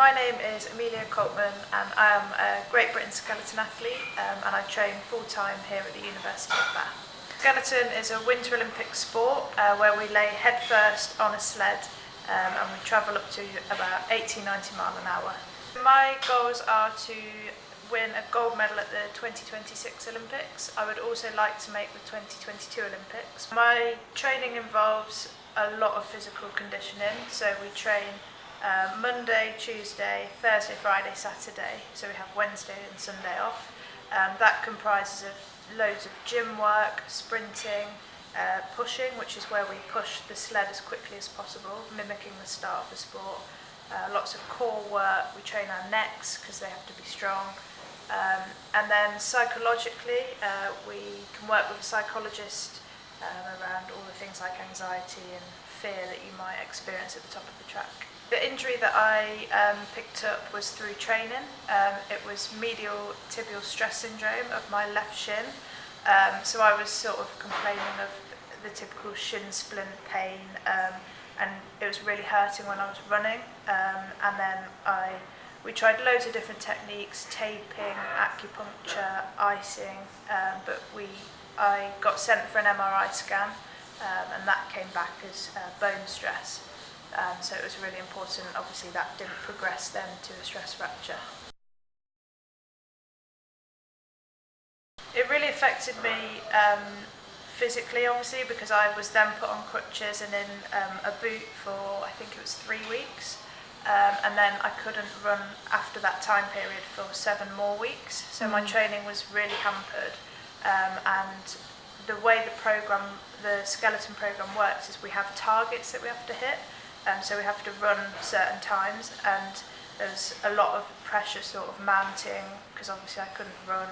My name is Amelia Coltman and I am a Great Britain skeleton athlete and I train full-time here at the University of Bath. Skeleton is a Winter Olympic sport where we lay headfirst on a sled and we travel up to about 80-90 miles an hour. My goals are to win a gold medal at the 2026 Olympics. I would also like to make the 2022 Olympics. My training involves a lot of physical conditioning, so we train Monday, Tuesday, Thursday, Friday, Saturday, so we have Wednesday and Sunday off. That comprises of loads of gym work, sprinting, pushing, which is where we push the sled as quickly as possible, mimicking the start of the sport. Lots of core work, we train our necks because they have to be strong. And then psychologically, we can work with a psychologist around all the things like anxiety and fear that you might experience at the top of the track. The injury that I picked up was through training. It was medial tibial stress syndrome of my left shin. So I was sort of complaining of the typical shin splint pain, and it was really hurting when I was running. And then we tried loads of different techniques, taping, acupuncture, icing, but I got sent for an MRI scan, and that came back as bone stress. So it was really important, obviously that didn't progress then to a stress fracture. It really affected me physically, obviously, because I was then put on crutches and in a boot for, I think it was 3 weeks. And then I couldn't run after that time period for 7 more weeks. So my training was really hampered. And the way the skeleton program works is we have targets that we have to hit. So we have to run certain times, and there's a lot of pressure sort of mounting because obviously I couldn't run.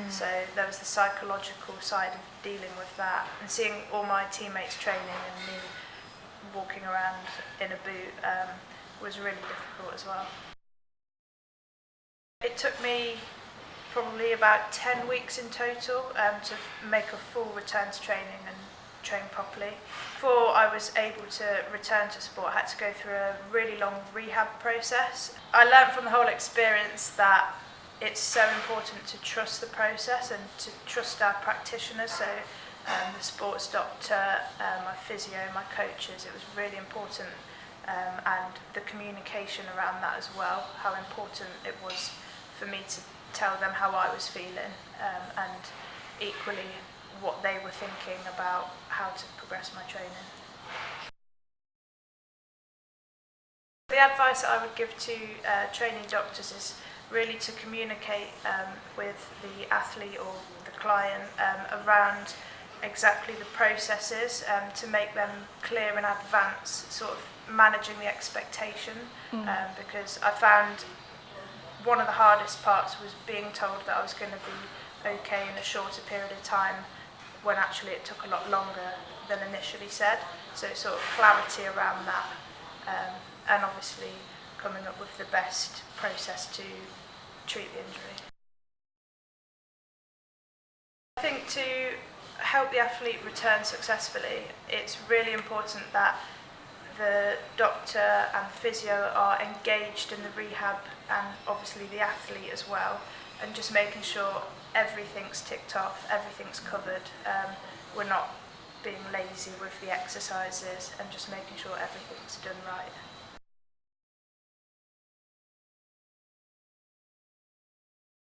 So there was the psychological side of dealing with that, and seeing all my teammates training and me walking around in a boot was really difficult as well. It took me probably about 10 weeks in total to make a full return to training and train properly. Before I was able to return to sport, I had to go through a really long rehab process. I learned from the whole experience that it's so important to trust the process and to trust our practitioners, so the sports doctor, my physio, my coaches. It was really important, and the communication around that as well, how important it was for me to tell them how I was feeling, and equally what they were thinking about how to progress my training. The advice that I would give to training doctors is really to communicate with the athlete or the client around exactly the processes, to make them clear in advance, sort of managing the expectation, because I found one of the hardest parts was being told that I was going to be okay in a shorter period of time, when actually it took a lot longer than initially said. So sort of clarity around that, and obviously coming up with the best process to treat the injury. I think to help the athlete return successfully, it's really important that the doctor and the physio are engaged in the rehab, and obviously the athlete as well, and just making sure everything's ticked off, everything's covered. We're not being lazy with the exercises, and just making sure everything's done right.